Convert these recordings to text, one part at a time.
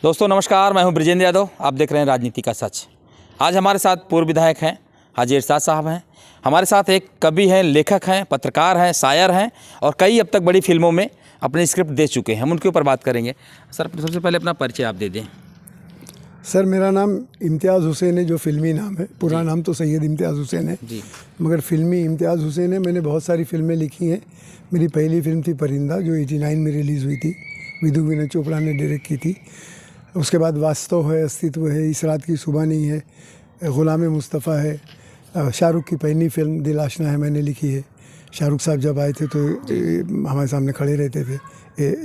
दोस्तों नमस्कार, मैं हूं ब्रिजेंद्र यादव। आप देख रहे हैं राजनीति का सच। आज हमारे साथ पूर्व विधायक हैं हाजी इरशाद साहब हैं। हमारे साथ एक कवि हैं, लेखक हैं, पत्रकार हैं, शायर हैं और कई अब तक बड़ी फिल्मों में अपने स्क्रिप्ट दे चुके हैं। हम उनके ऊपर बात करेंगे। सर, सबसे पहले अपना परिचय आप दे दें। सर, मेरा नाम इम्तियाज़ हुसैन है, जो फ़िल्मी नाम है। पूरा नाम तो सैयद इम्तियाज़ हुसैन है जी, मगर फ़िल्मी इम्तियाज़ हुसैन है। मैंने बहुत सारी फ़िल्में लिखी हैं। मेरी पहली फ़िल्म थी परिंदा, जो 89 में रिलीज़ हुई थी। विधु विनय चोपड़ा ने डायरेक्ट की थी। उसके बाद वास्तव है, अस्तित्व है, इस रात की सुबह नहीं है, ग़ुलाम मुस्तफ़ा है। शाहरुख की पहली फ़िल्म दिल आशना है मैंने लिखी है। शाहरुख साहब जब आए थे तो हमारे सामने खड़े रहते थे,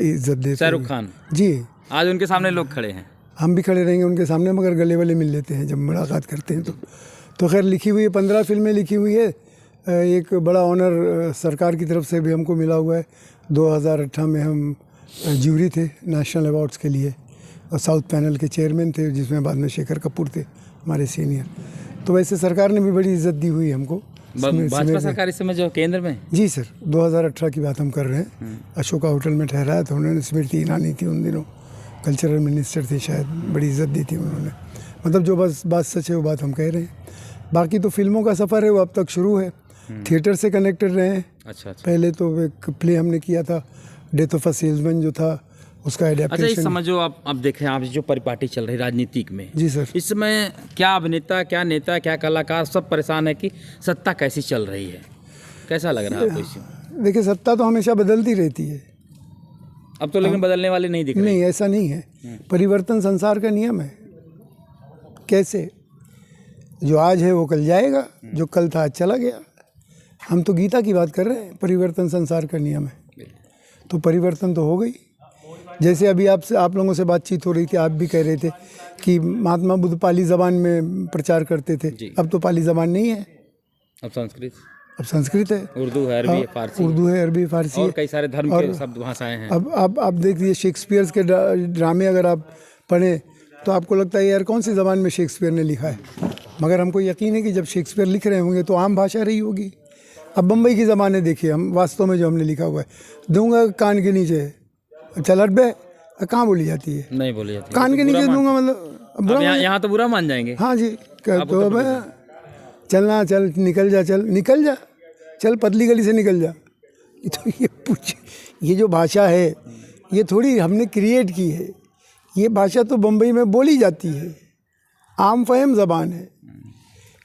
इज्जत देते। शाहरुख खान जी, आज उनके सामने लोग खड़े हैं। हम भी खड़े रहेंगे उनके सामने, मगर गले वाले मिल लेते हैं जब मुलाकात करते हैं तो खैर लिखी हुई है, 15 फिल्में लिखी हुई है। एक बड़ा ऑनर सरकार की तरफ से भी हमको मिला हुआ है। 2018 में हम ज्यूरी थे नेशनल अवार्ड्स के लिए और साउथ पैनल के चेयरमैन थे, जिसमें बाद में शेखर कपूर थे हमारे सीनियर। तो वैसे सरकार ने भी बड़ी इज्जत दी हुई है हमको। भाजपा सरकार इस समय जो केंद्र में। जी सर, 2018 की बात हम कर रहे हैं। अशोका होटल में ठहराया था उन्होंने। स्मृति ईरानी थी उन दिनों, कल्चरल मिनिस्टर थे शायद। बड़ी इज्जत दी थी उन्होंने। मतलब जो बस बात सच है वो बात हम कह रहे हैं। बाकी तो फिल्मों का सफ़र है वो अब तक शुरू है। थिएटर से कनेक्टेड रहे हैं। अच्छा। पहले तो एक प्ले हमने किया था, डेथ ऑफ अ सेल्समैन जो था, उसका एडेप्टेशन। अच्छा, इस समय जो आप देखें, आप जो परिपाटी चल रही राजनीतिक में। जी सर। इस समय क्या अभिनेता, क्या नेता, क्या कलाकार सब परेशान है कि सत्ता कैसी चल रही है। कैसा लग रहा है आपको इसमें? देखिए, सत्ता तो हमेशा बदलती रहती है। अब तो लेकिन बदलने वाले नहीं दिख रहे। नहीं, ऐसा नहीं है। परिवर्तन संसार का नियम है। कैसे? जो आज है वो कल जाएगा, जो कल था आज चला गया। हम तो गीता की बात कर रहे हैं। परिवर्तन संसार का नियम है, तो परिवर्तन तो हो गई। जैसे अभी आप लोगों से बातचीत हो रही थी, आप भी कह रहे थे कि महात्मा बुद्ध पाली ज़बान में प्रचार करते थे। अब तो पाली ज़बान नहीं है, अब संस्कृत है, उर्दू है, अरबी है, फारसी। उर्दू है, अरबी, फारसी और कई सारे धर्म के शब्द भाषाएं हैं। अब आप देखिए, शेक्सपियर के ड्रामे अगर आप पढ़ें तो आपको लगता है यार कौन सी ज़बान में शेक्सपियर ने लिखा है। मगर हमको यकीन है कि जब शेक्सपियर लिख रहे होंगे तो आम भाषा रही होगी। अब बम्बई की ज़बानें देखिए, हम वास्तव में जो हमने लिखा हुआ है, दूंगा कान के नीचे, चल हट बे, कहाँ बोली जाती है? नहीं बोली जाती। कान के नीचे दूंगा मतलब यहाँ तो बुरा मान जाएंगे। हाँ जी, तो अब चलना, चल निकल जा, चल निकल जा, चल पतली गली से निकल जा। तो ये जो भाषा है ये थोड़ी हमने क्रिएट की है। ये भाषा तो बम्बई में बोली जाती है, आम फहम ज़बान है।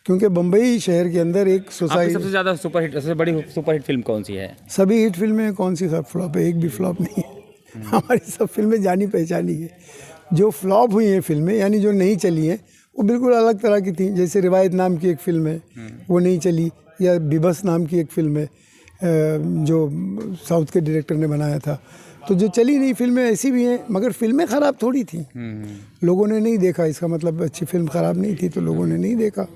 क्योंकि बम्बई शहर के अंदर एक सोसाइटी। सबसे ज़्यादा सुपरहिट, सबसे बड़ी सुपरहिट फिल्म कौन सी है? सभी हिट फिल्में, कौन सी फ्लॉप है? एक भी फ्लॉप नहीं है। हमारी सब फिल्में जानी पहचानी है। जो फ्लॉप हुई हैं फिल्में, यानी जो नहीं चली हैं, वो बिल्कुल अलग तरह की थी। जैसे रिवायत नाम की एक फ़िल्म है, वो नहीं चली। या बिबस नाम की एक फ़िल्म है जो साउथ के डायरेक्टर ने बनाया था। तो जो चली नहीं फिल्में ऐसी भी हैं, मगर फिल्में ख़राब थोड़ी थी। लोगों ने नहीं देखा, इसका मतलब अच्छी फिल्म ख़राब नहीं थी तो लोगों ने नहीं देखा।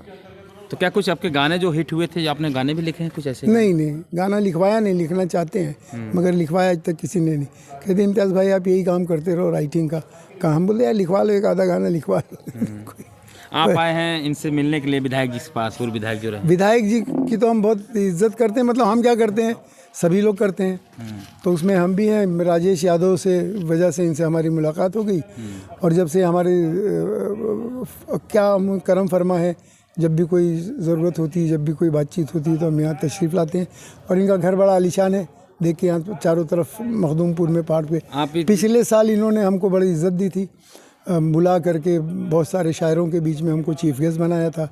तो क्या कुछ आपके गाने जो हिट हुए थे, आपने गाने भी लिखे हैं कुछ ऐसे? नहीं, गाना लिखवाया नहीं, लिखना चाहते हैं मगर लिखवाया आज तक किसी ने नहीं। कहते इम्तियाज़ भाई आप यही काम करते रहो राइटिंग का। कहा, हम बोले यार लिखवा लो, एक आधा गाना लिखवा लो। आप आए हैं इनसे मिलने के लिए विधायक जी के पास, पूर्व विधायक जो रहे। विधायक जी की तो हम बहुत इज्जत करते हैं। मतलब हम क्या करते हैं, सभी लोग करते हैं, तो उसमें हम भी हैं। राजेश यादव से वजह से इनसे हमारी मुलाकात हो गई। और जब से हमारे क्या करम फरमा है, जब भी कोई ज़रूरत होती है, जब भी कोई बातचीत होती है तो हम यहाँ तशरीफ़ लाते हैं। और इनका घर बड़ा आलीशान है, देखिए यहाँ चारों तरफ मखदूमपुर में पहाड़ पे। पिछले साल इन्होंने हमको बड़ी इज्जत दी थी, बुला करके बहुत सारे शायरों के बीच में हमको चीफ गेस्ट बनाया था,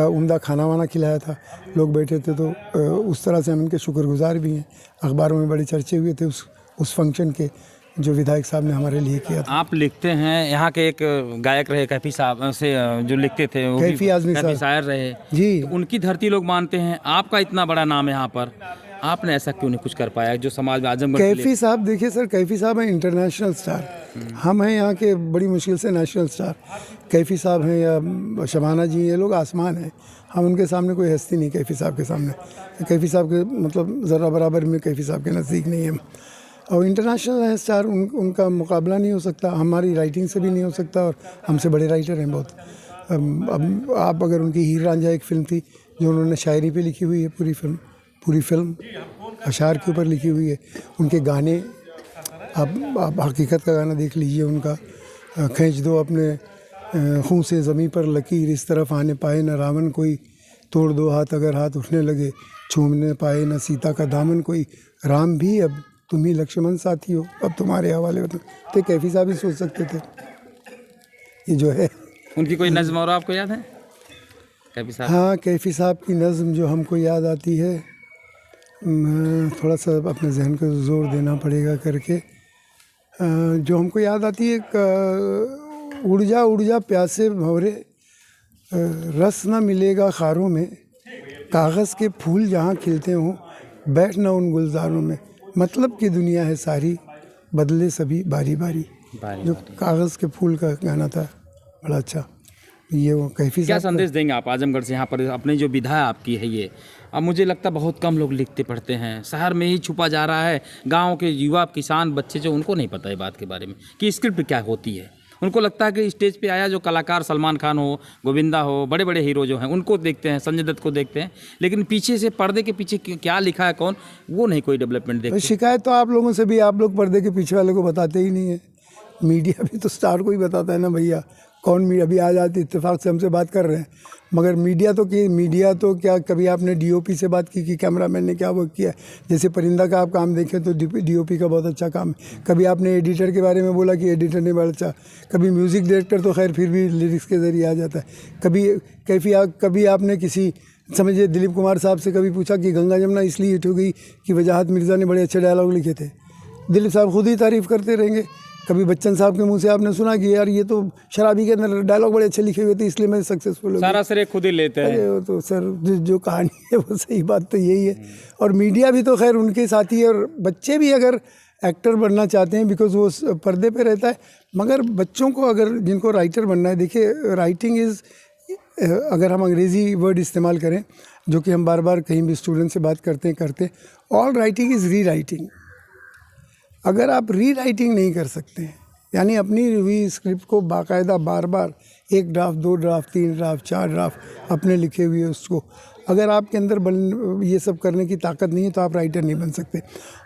उम्दा खाना वाना खिलाया था, लोग बैठे थे। तो उस तरह से हम इनके शुक्रगुजार भी हैं। अखबारों में बड़े चर्चे हुए थे उस फंक्शन के जो विधायक साहब ने हमारे लिए किया था। आप लिखते हैं, यहाँ के एक गायक रहे कैफी साहब से जो लिखते थे, वो कैफी आज़मी साहब शायर रहे जी। तो उनकी धरती लोग मानते हैं। आपका इतना बड़ा नाम है यहाँ पर, आपने ऐसा क्यों नहीं कुछ कर पाया जो समाज में आजमगढ़? कैफी साहब देखिए सर, कैफी साहब हैं इंटरनेशनल स्टार। हम हैं यहाँ के बड़ी मुश्किल से नेशनल स्टार। कैफी साहब हैं या शबाना जी, ये लोग आसमान हैं। हम उनके सामने कोई हस्ती नहीं। कैफी साहब के सामने, कैफी साहब के मतलब ज़रा बराबर में कैफी साहब के नज़दीक नहीं है। और इंटरनेशनल है स्टार, उनका मुकाबला नहीं हो सकता। हमारी राइटिंग से भी नहीं हो सकता और हमसे बड़े राइटर हैं बहुत। अब आप अगर उनकी हीर रांझा एक फ़िल्म थी जो उन्होंने शायरी पे लिखी हुई है, पूरी फिल्म अशार के ऊपर लिखी हुई है। उनके गाने, आप हकीकत का गाना देख लीजिए उनका, खींच दो अपने खून से ज़मीं पर लकीर, इस तरफ आने पाए न रावण कोई, तोड़ दो हाथ अगर हाथ उठने लगे, छूने पाए न सीता का दामन कोई, राम भी अब तुम ही लक्ष्मण साथी हो, अब तुम्हारे हवाले हो। तो कैफी साहब भी सोच सकते थे ये जो है। उनकी कोई नज़्म और आपको याद है कैफी साहब? हाँ, कैफी साहब की नज़्म जो हमको याद आती है, थोड़ा सा अपने जहन को ज़ोर देना पड़ेगा करके, जो हमको याद आती है, उड़ जा प्यासे भंवरे, रस ना मिलेगा खारों में, कागज़ के फूल जहाँ खिलते हों, बैठ ना उन गुलजारों में, मतलब की दुनिया है सारी, बदले सभी बारी बारी। जो कागज़ के फूल का गाना था, बड़ा अच्छा। ये वो कैफी क्या साहब संदेश देंगे आप आजमगढ़ से यहाँ पर अपनी जो विधा आपकी है ये? अब मुझे लगता है बहुत कम लोग लिखते पढ़ते हैं, शहर में ही छुपा जा रहा है। गांव के युवा किसान बच्चे जो, उनको नहीं पता है बात के बारे में कि स्क्रिप्ट क्या होती है। उनको लगता है कि स्टेज पे आया जो कलाकार सलमान खान हो, गोविंदा हो, बड़े बड़े हीरो जो हैं उनको देखते हैं, संजय दत्त को देखते हैं, लेकिन पीछे से पर्दे के पीछे क्या लिखा है कौन, वो नहीं कोई डेवलपमेंट देखते। शिकायत तो आप लोगों से भी, आप लोग पर्दे के पीछे वाले को बताते ही नहीं है। मीडिया भी तो स्टार को ही बताता है ना भैया। कौन मीडिया अभी आज इत्तेफाक से हमसे बात कर रहे हैं, मगर मीडिया तो क्या कभी आपने डीओपी से बात की कि कैमरामैन ने क्या वर्क किया? जैसे परिंदा का आप काम देखें तो डीओपी का बहुत अच्छा काम है। कभी आपने एडिटर के बारे में बोला कि एडिटर ने बड़ा अच्छा, कभी म्यूज़िक डायरेक्टर तो खैर फिर भी लिरिक्स के ज़रिए आ जाता है। कभी आपने किसी, समझिए दिलीप कुमार साहब से कभी पूछा कि गंगा जमुना इसलिए हिट हो गई कि वजाहत मिर्ज़ा ने बड़े अच्छे डायलॉग लिखे थे, दिलीप साहब खुद ही तारीफ़ करते रहेंगे। कभी बच्चन साहब के मुंह से आपने सुना कि यार ये तो शराबी के अंदर डायलॉग बड़े अच्छे लिखे हुए थे इसलिए मैं सक्सेसफुल हो गया। सारा श्रेय खुद ही लेते हैं। अरे वो तो सर जो कहानी है वो सही बात तो यही है। और मीडिया भी तो खैर उनके साथी है, और बच्चे भी अगर एक्टर बनना चाहते हैं बिकॉज वो पर्दे पे रहता है, मगर बच्चों को अगर जिनको राइटर बनना है, देखिए राइटिंग इज़, अगर हम अंग्रेज़ी वर्ड इस्तेमाल करें जो कि हम बार बार कहीं भी स्टूडेंट से बात करते ऑल राइटिंग इज़ री राइटिंग। अगर आप री राइटिंग नहीं कर सकते हैं, यानी अपनी हुई स्क्रिप्ट को बाकायदा बार बार 1 ड्राफ्ट 2 ड्राफ्ट 3 ड्राफ्ट 4 ड्राफ्ट अपने लिखे हुए उसको, अगर आपके अंदर ये सब करने की ताकत नहीं है तो आप राइटर नहीं बन सकते।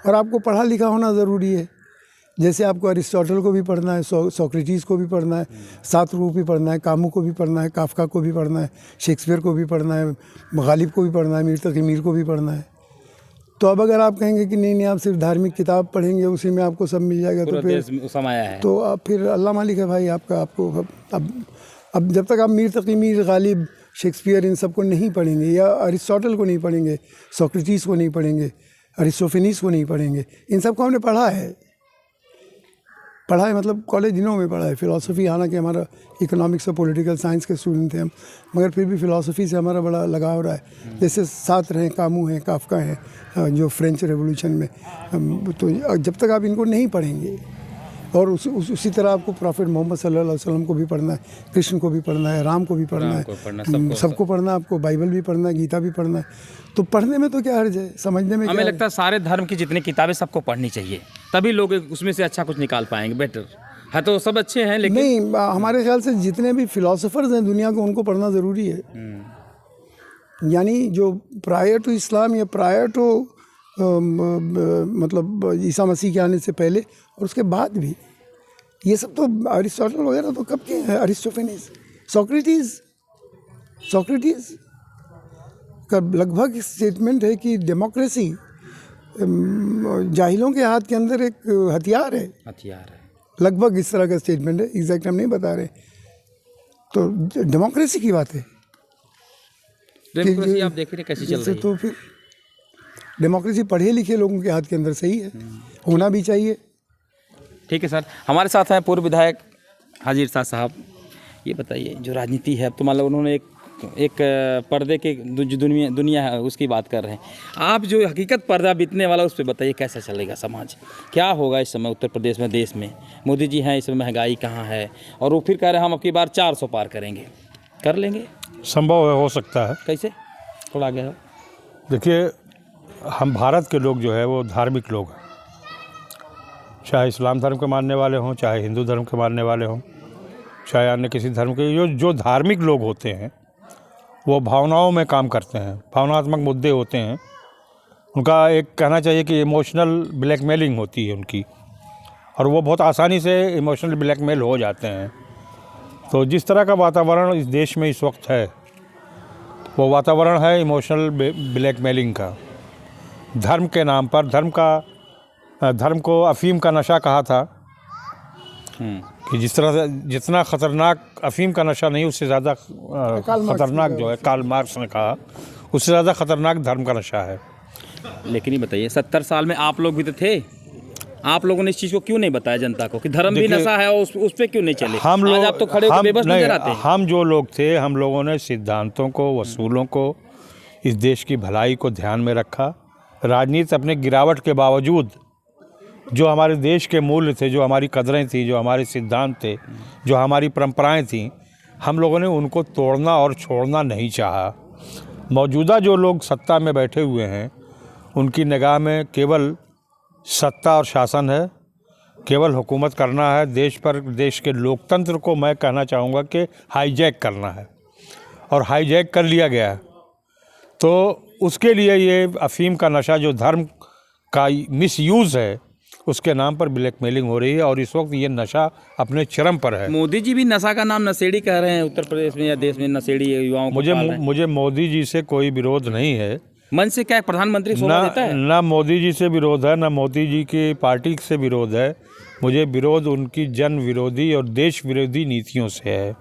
और आपको पढ़ा लिखा होना ज़रूरी है। जैसे आपको अरिस्टोटल को भी पढ़ना है, सोक्रेटिस को भी पढ़ना है, सात को भी पढ़ना है, कामू को भी पढ़ना है, काफका को भी पढ़ना है, शेक्सपियर को भी पढ़ना है, गालिब को भी पढ़ना है, मीर तकी मीर को भी पढ़ना है। तो अब अगर आप कहेंगे कि नहीं आप सिर्फ धार्मिक किताब पढ़ेंगे उसी में आपको सब मिल जाएगा, तो फिर समाया है, तो आप फिर अल्लाह मालिक है भाई आपको। अब जब तक आप मीर तकी मीर, गालिब, शेक्सपियर इन सब को नहीं पढ़ेंगे, या अरिस्टोटल को नहीं पढ़ेंगे, सोक्रेटिस को नहीं पढ़ेंगे, अरिस्टोफेनीस को नहीं पढ़ेंगे, इन सब को हमने पढ़ा है मतलब कॉलेज दिनों में पढ़ा है। फ़िलासफ़ी, हालांकि हमारा इकोनॉमिक्स और पॉलिटिकल साइंस के स्टूडेंट थे हम, मगर फिर भी फ़िलासफ़ी से हमारा बड़ा लगाव रहा है। जैसे साथ रहे कामू हैं, काफका हैं, जो फ्रेंच रेवोल्यूशन में, तो जब तक आप इनको नहीं पढ़ेंगे, और उसी तरह आपको प्रॉफिट मोहम्मद सल्लल्लाहु अलैहि वसल्लम को भी पढ़ना है, कृष्ण को भी पढ़ना है, राम को भी पढ़ना है, सबको पढ़ना है, आपको बाइबल भी पढ़ना है, गीता भी पढ़ना है। तो पढ़ने में तो क्या हर्ज है, समझने में हमें लगता है सारे धर्म की जितनी किताबें सबको पढ़नी चाहिए, तभी लोग उसमें से अच्छा कुछ निकाल पाएंगे। बेटर है तो सब अच्छे हैं, लेकिन नहीं, हमारे ख्याल से जितने भी फिलोसोफर्स हैं दुनिया को, उनको पढ़ना ज़रूरी है। यानी जो प्रायर टू इस्लाम या प्रायर टू मतलब ईसा मसीह के आने से पहले और उसके बाद भी, ये सब तो अरिस्टोटल वगैरह तो कब के हैं, अरिस्टोफेनीस, सोक्रेटिस का लगभग स्टेटमेंट है कि डेमोक्रेसी जाहिलों के हाथ के अंदर एक हथियार है। लगभग इस तरह का स्टेटमेंट है, एग्जैक्ट हम नहीं बता रहे। तो डेमोक्रेसी की बात है, डेमोक्रेसी आप देख रहे कैसी चल रही है। तो फिर डेमोक्रेसी पढ़े लिखे लोगों के हाथ के अंदर सही है, होना भी चाहिए। ठीक है सर, हमारे साथ हैं पूर्व विधायक हाजी इरशाद साहब। ये बताइए, जो राजनीति है, अब तो मान लो उन्होंने एक पर्दे के जो दुनिया है उसकी बात कर रहे हैं, आप जो हकीकत पर्दा बीतने वाला उस पर बताइए, कैसा चलेगा समाज, क्या होगा इस समय उत्तर प्रदेश में, देश में? मोदी जी हैं, इसमें महंगाई कहाँ है, और वो फिर कह रहे हैं हम अब की बार 400 पार करेंगे, कर लेंगे? संभव हो सकता है। कैसे, थोड़ा आगे हो। देखिए, हम भारत के लोग जो है वो धार्मिक लोग हैं, चाहे इस्लाम धर्म के मानने वाले हों, चाहे हिंदू धर्म के मानने वाले हों, चाहे अन्य किसी धर्म के। जो धार्मिक लोग होते हैं वो भावनाओं में काम करते हैं, भावनात्मक मुद्दे होते हैं। उनका एक कहना चाहिए कि इमोशनल ब्लैकमेलिंग होती है उनकी, और वो बहुत आसानी से इमोशनल ब्लैकमेल हो जाते हैं। तो जिस तरह का वातावरण इस देश में इस वक्त है, वो वातावरण है इमोशनल ब्लैकमेलिंग का। धर्म के नाम पर धर्म को अफ़ीम का नशा कहा था कि जिस तरह से जितना ख़तरनाक अफ़ीम का नशा नहीं, उससे ज़्यादा ख़तरनाक जो है, कार्ल मार्क्स ने कहा, उससे ज़्यादा ख़तरनाक धर्म का नशा है। लेकिन ये बताइए 70 साल में आप लोग भी तो थे, आप लोगों ने इस चीज़ को क्यों नहीं बताया जनता को कि धर्म भी नशा है और उस पे क्यों नहीं चले? हम लोग, आज आप तो खड़े होकर बेबस नजर आते हैं। हम जो लोग थे, हम लोगों ने सिद्धांतों को, वसूलों को, इस देश की भलाई को ध्यान में रखा। राजनीति अपने गिरावट के बावजूद जो हमारे देश के मूल्य थे, जो हमारी कदरें थी, जो हमारे सिद्धांत थे, जो हमारी परंपराएं थीं, हम लोगों ने उनको तोड़ना और छोड़ना नहीं चाहा। मौजूदा जो लोग सत्ता में बैठे हुए हैं, उनकी निगाह में केवल सत्ता और शासन है, केवल हुकूमत करना है, देश के लोकतंत्र को मैं कहना चाहूँगा कि हाईजैक करना है, और हाईजैक कर लिया गया है। तो उसके लिए ये अफ़ीम का नशा जो धर्म का मिसयूज़ है, उसके नाम पर ब्लैकमेलिंग हो रही है, और इस वक्त ये नशा अपने चरम पर है। मोदी जी भी नशा का नाम नशेड़ी कह रहे हैं उत्तर प्रदेश में या देश में, नशेड़ी युवाओं को पाल रहे हैं। मुझे मोदी जी से कोई विरोध नहीं है। मन से क्या प्रधानमंत्री शोभा देता है? ना मोदी जी से विरोध है, ना मोदी जी की पार्टी से विरोध है। मुझे विरोध उनकी जन विरोधी और देश विरोधी नीतियों से है।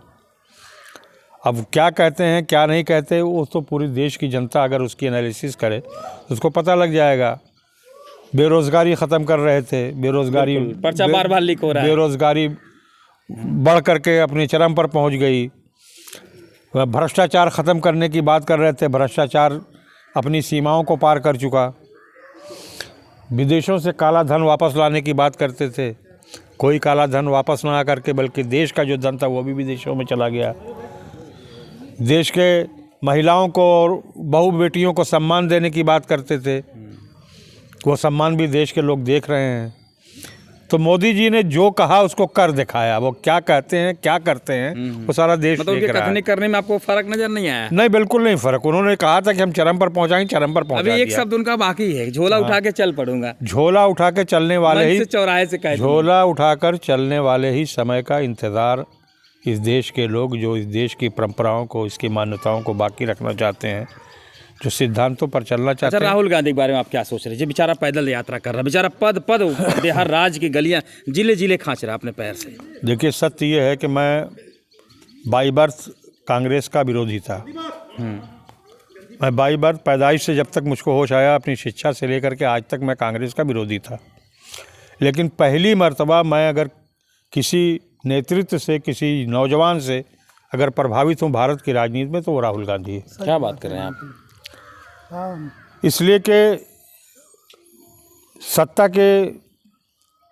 अब क्या कहते हैं क्या नहीं कहते, वो तो पूरी देश की जनता अगर उसकी एनालिसिस करे तो उसको पता लग जाएगा। बेरोज़गारी ख़त्म कर रहे थे, बेरोज़गारी पर्चा बार लीक हो रहा है, बेरोज़गारी बढ़ करके अपने चरम पर पहुंच गई। भ्रष्टाचार ख़त्म करने की बात कर रहे थे, भ्रष्टाचार अपनी सीमाओं को पार कर चुका। विदेशों से काला धन वापस लाने की बात करते थे, कोई काला धन वापस ना आकर के बल्कि देश का जो धन था वो भी विदेशों में चला गया। देश के महिलाओं को और बहू बेटियों को सम्मान देने की बात करते थे, वो सम्मान भी देश के लोग देख रहे हैं। तो मोदी जी ने जो कहा उसको कर दिखाया। वो क्या कहते हैं क्या करते हैं वो सारा देश मतलब देख रहा है। करने में आपको फर्क नजर नहीं आया? नहीं, बिल्कुल नहीं फर्क। उन्होंने कहा था कि हम चरम पर पहुंचाएंगे, चरम पर पहुंचा अभी एक दिया। शब्द उनका बाकी है, झोला उठा के चल पड़ूंगा। झोला उठा के चलने वाले मन ही से चौराहे से कह झोला उठाकर चलने वाले ही समय का इंतज़ार इस देश के लोग, जो इस देश की परंपराओं को, इसकी मान्यताओं को बाकी रखना चाहते हैं, जो सिद्धांतों पर चलना चाहते अच्छा, हैं। राहुल गांधी के बारे में आप क्या सोच रहे हैं? जो बेचारा पैदल यात्रा कर रहा है, बेचारा पद बिहार राज्य की गलियां जिले जिले खांच रहा है अपने पैर से। देखिए, सत्य ये है कि मैं बाई बर्थ कांग्रेस का विरोधी था। मैं बाई बर्थ पैदाइश से जब तक मुझको होश आया, अपनी शिक्षा से लेकर के आज तक मैं कांग्रेस का विरोधी था। लेकिन पहली मर्तबा मैं अगर किसी नेतृत्व से, किसी नौजवान से अगर प्रभावित हूँ भारत की राजनीति में, तो वो राहुल गांधी है। क्या बात कर रहे हैं आप? इसलिए कि सत्ता के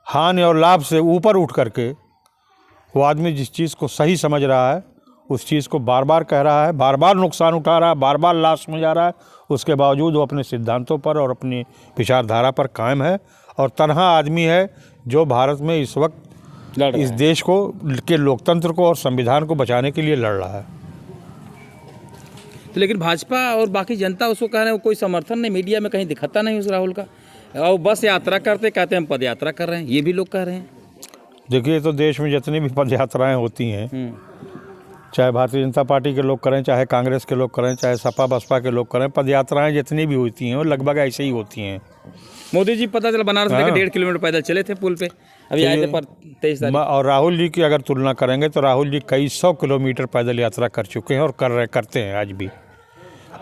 हानि और लाभ से ऊपर उठ करके वो आदमी जिस चीज़ को सही समझ रहा है, उस चीज़ को बार बार कह रहा है, बार बार नुकसान उठा रहा है, बार बार लाश में जा रहा है। उसके बावजूद वो अपने सिद्धांतों पर और अपनी विचारधारा पर कायम है, और तन्हा आदमी है जो भारत में इस वक्त इस देश को के लोकतंत्र को और संविधान को बचाने के लिए लड़ रहा है। तो लेकिन भाजपा और बाकी जनता उसको कह रहे हैं, कोई समर्थन नहीं, मीडिया में कहीं दिखाता नहीं उस राहुल का, और बस यात्रा करते कहते हैं हम पद यात्रा कर रहे हैं, ये भी लोग कह रहे हैं। देखिए, तो देश में जितनी भी पद यात्राएँ होती हैं, चाहे भारतीय जनता पार्टी के लोग करें, चाहे कांग्रेस के लोग करें, चाहे सपा बसपा के लोग करें, पद यात्राएँ जितनी भी होती हैं वो लगभग ऐसे ही होती हैं। मोदी जी पता चला बनारस से 1.5 किलोमीटर पैदल चले थे पुल पे, अभी आए थे पर 23 तारीख। और राहुल जी की अगर तुलना करेंगे तो राहुल जी कई 100 किलोमीटर पैदल यात्रा कर चुके हैं और करते हैं आज भी।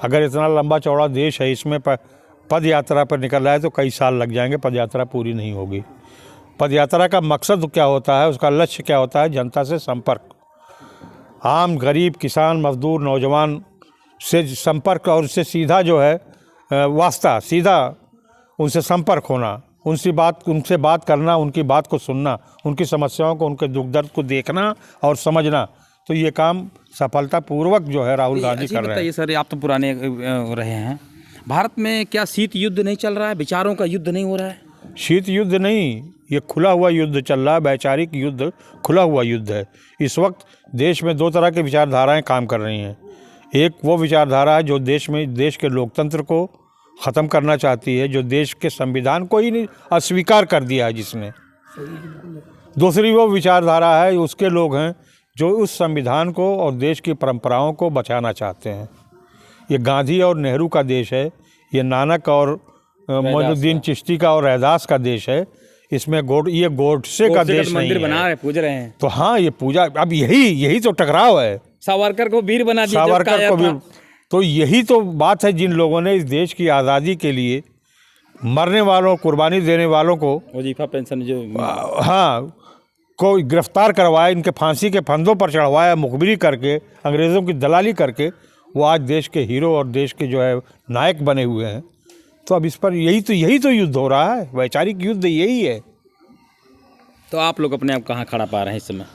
अगर इतना लंबा चौड़ा देश है, इसमें पद यात्रा पर निकल रहा है तो कई साल लग जाएंगे, पद यात्रा पूरी नहीं होगी। पद यात्रा का मकसद क्या होता है, उसका लक्ष्य क्या होता है? जनता से संपर्क, आम गरीब किसान मजदूर नौजवान से संपर्क, और उससे सीधा जो है वास्ता, सीधा उनसे संपर्क होना, उनसे बात करना, उनकी बात को सुनना, उनकी समस्याओं को, उनके दुख दर्द को देखना और समझना। तो ये काम सफलतापूर्वक जो है राहुल गांधी कर रहे हैं। सर, आप तो पुराने रहे हैं, भारत में क्या शीत युद्ध नहीं चल रहा है? विचारों का युद्ध नहीं हो रहा है? शीत युद्ध नहीं, ये खुला हुआ युद्ध चल रहा है, वैचारिक युद्ध, खुला हुआ युद्ध है। इस वक्त देश में दो तरह की विचारधाराएं काम कर रही हैं। एक वो विचारधारा है जो देश के लोकतंत्र को ख़त्म करना चाहती है, जो देश के संविधान को ही अस्वीकार कर दिया है, जिसने दूसरी वो विचारधारा है, उसके लोग हैं जो उस संविधान को और देश की परंपराओं को बचाना चाहते हैं। ये गांधी और नेहरू का देश है, ये नानक और मोइनुद्दीन चिश्ती का और रैदास का देश है। इसमें ये गोडसे का देश नहीं मंदिर है। बना रहे, पूज रहे हैं। तो हाँ, ये पूजा, अब यही तो टकराव है। सावरकर को वीर बना दिया, सावरकर को भी, तो यही तो बात है, जिन लोगों ने इस देश की आज़ादी के लिए मरने वालों, कुर्बानी देने वालों को, वजीफा पेंशन जो हाँ, को गिरफ्तार करवाया, इनके फांसी के फंदों पर चढ़वाया, मुखबिरी करके, अंग्रेज़ों की दलाली करके, वो आज देश के हीरो और देश के जो है नायक बने हुए हैं। तो अब इस पर यही तो युद्ध हो रहा है, वैचारिक युद्ध यही है। तो आप लोग अपने आप कहाँ खड़ा पा रहे हैं इस समय?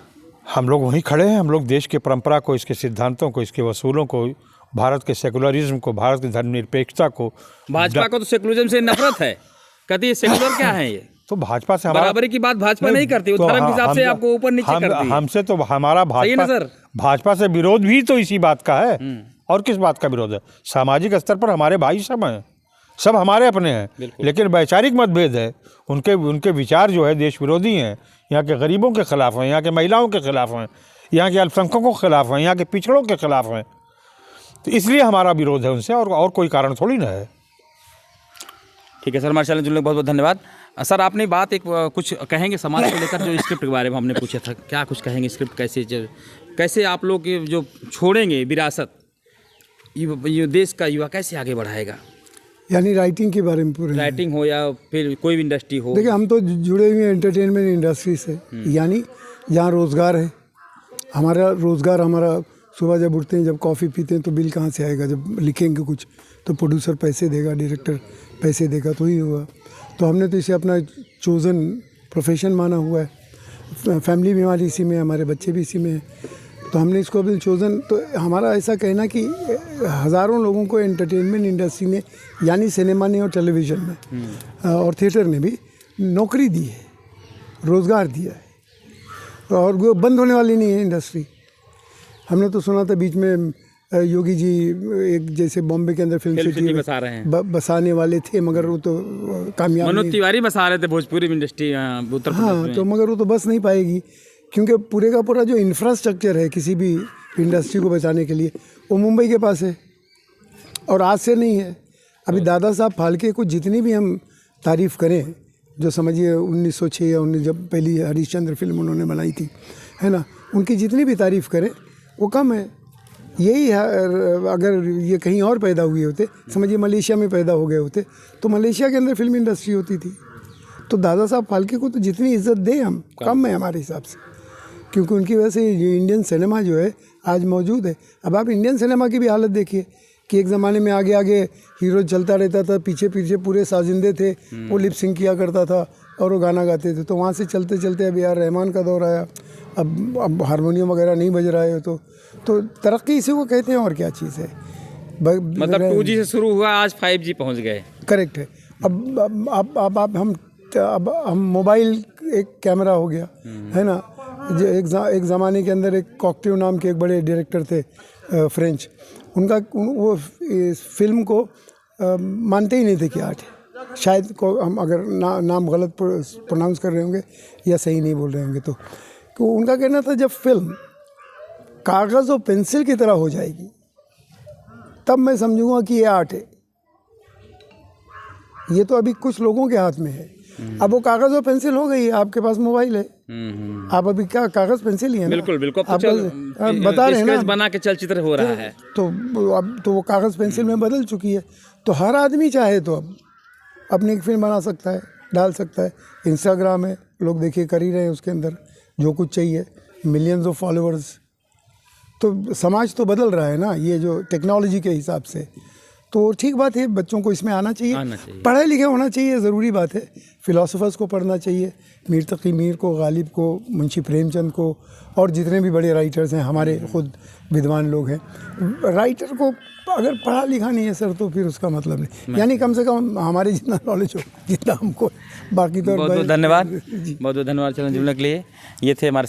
हम लोग वहीं खड़े हैं। हम लोग देश के परंपरा को, इसके सिद्धांतों को, इसके वसूलों को, भारत के सेकुलरिज्म को, भारत की धर्मनिरपेक्षता को। भाजपा को तो सेकुलरिज्म से नफरत है, कहती है सेकुलर क्या है ये। तो भाजपा से हमारा बराबरी की बात भाजपा नहीं करती, वो तो धर्म के हिसाब से आपको ऊपर नीचे करती है। हमसे तो हमारा सही है ना सर? भाजपा से विरोध भी तो इसी बात का है। और किस बात का विरोध है? सामाजिक स्तर पर हमारे भाई सब हैं, सब हमारे अपने हैं, लेकिन वैचारिक मतभेद है। उनके विचार जो है देश विरोधी हैं, यहाँ के गरीबों के खिलाफ हैं, यहाँ के महिलाओं के खिलाफ हैं, यहाँ के अल्पसंख्यकों के खिलाफ हैं, यहाँ के पिछड़ों के खिलाफ हैं। तो इसलिए हमारा विरोध है उनसे, और कोई कारण थोड़ी ना है। ठीक है सर, हमारे चैनल जुड़ने बहुत बहुत धन्यवाद। सर आपने बात एक कुछ कहेंगे समाज को लेकर, जो स्क्रिप्ट के बारे में हमने पूछा था, क्या कुछ कहेंगे? स्क्रिप्ट कैसे आप लोग जो छोड़ेंगे विरासत, ये देश का युवा कैसे आगे बढ़ाएगा? यानी राइटिंग के बारे में पूरे राइटिंग हो या फिर कोई भी इंडस्ट्री हो। देखिए, हम तो जुड़े हुए एंटरटेनमेंट इंडस्ट्री से, यानी जहाँ रोज़गार है, हमारा रोज़गार, हमारा सुबह जब उठते हैं, जब कॉफ़ी पीते हैं, तो बिल कहाँ से आएगा? जब लिखेंगे कुछ तो प्रोड्यूसर पैसे देगा, डायरेक्टर पैसे देगा, तो ही होगा। तो हमने तो इसे अपना चोज़न प्रोफेशन माना हुआ है। फैमिली भी हमारी इसी में है, हमारे बच्चे भी इसी में हैं, तो हमने इसको अपनी चोज़न। तो हमारा ऐसा कहना कि हज़ारों लोगों को एंटरटेनमेंट इंडस्ट्री ने, यानी सिनेमा ने और टेलीविज़न में और थिएटर ने भी नौकरी दी है, रोज़गार दिया है, और वो बंद होने वाली नहीं है इंडस्ट्री। हमने तो सुना था बीच में योगी जी एक जैसे बॉम्बे के अंदर फिल्म सिटी बसा रहे हैं, बसाने वाले थे, मगर वो तो कामयाब नहीं। मनोज तिवारी बसा रहे थे भोजपुरी इंडस्ट्री उत्तर प्रदेश में। तो मगर वो तो बस नहीं पाएगी, क्योंकि पूरे का पूरा जो इंफ्रास्ट्रक्चर है किसी भी इंडस्ट्री को बचाने के लिए, वो मुंबई के पास है, और आज से नहीं है। अभी दादा साहब फाल्के को जितनी भी हम तारीफ़ करें, जो समझिए 1906 या 19 जब पहली हरिश्चंद्र फिल्म उन्होंने बनाई थी, है ना, उनकी जितनी भी तारीफ़ करें वो कम है। यही है, अगर ये कहीं और पैदा हुए होते, समझिए मलेशिया में पैदा हो गए होते, तो मलेशिया के अंदर फिल्म इंडस्ट्री होती थी। तो दादा साहब फाल्के को तो जितनी इज्जत दें हम, कम है हमारे हिसाब से, क्योंकि उनकी वजह से ये इंडियन सिनेमा जो है आज मौजूद है। अब आप इंडियन सिनेमा की भी हालत देखिए कि एक ज़माने में आगे आगे हीरो चलता रहता था, पीछे पीछे पूरे साजिंदे थे, वो लिप सिंक किया करता था और वो गाना गाते थे। तो वहाँ से चलते चलते अब यार रहमान का दौर आया, अब हारमोनियम वगैरह नहीं बज रहा है, तो तरक्की इसी को कहते हैं, और क्या चीज़ है। मतलब 2G से शुरू हुआ, आज 5G पहुँच गए। करेक्ट है। अब हम मोबाइल एक कैमरा हो गया, है ना। एक ज़माने के अंदर एक कॉकटेल नाम के एक बड़े डायरेक्टर थे फ्रेंच, वो फिल्म को मानते ही नहीं थे कि आर्ट है। शायद को हम अगर नाम गलत प्रोनाउंस कर रहे होंगे या सही नहीं बोल रहे होंगे, तो उनका कहना था जब फिल्म कागज़ और पेंसिल की तरह हो जाएगी तब मैं समझूंगा कि ये आर्ट है। ये तो अभी कुछ लोगों के हाथ में है। अब वो कागज़ और पेंसिल हो गई, आपके पास मोबाइल है, आप अभी क्या कागज़ पेंसिल ही है ना? बिल्कुल बिल्कुल, आप बता रहे हैं ना, बना के चलचित्र हो रहा है, तो अब तो वो कागज़ पेंसिल में बदल चुकी है। तो हर आदमी चाहे तो अब अपनी एक फिल्म बना सकता है, डाल सकता है। इंस्टाग्राम है, लोग देखिए कर ही रहे हैं, उसके अंदर जो कुछ चाहिए, मिलियंस ऑफ फॉलोअर्स। तो समाज तो बदल रहा है ना, ये जो टेक्नोलॉजी के हिसाब से। तो ठीक बात है, बच्चों को इसमें आना चाहिए, पढ़े लिखे होना चाहिए, ज़रूरी बात है। फ़िलासफ़र्स को पढ़ना चाहिए, मीर तकी मीर को, गालिब को, मुंशी प्रेमचंद को, और जितने भी बड़े राइटर्स हैं, हमारे खुद विद्वान लोग हैं। राइटर को अगर पढ़ा लिखा नहीं है सर, तो फिर उसका मतलब नहीं, यानी कम से कम हमारे जितना नॉलेज हो, जितना हमको, बाकी तो बहुत बहुत धन्यवाद, बहुत बहुत धन्यवाद चैनल जुड़ने के लिए। ये थे हमारे साथ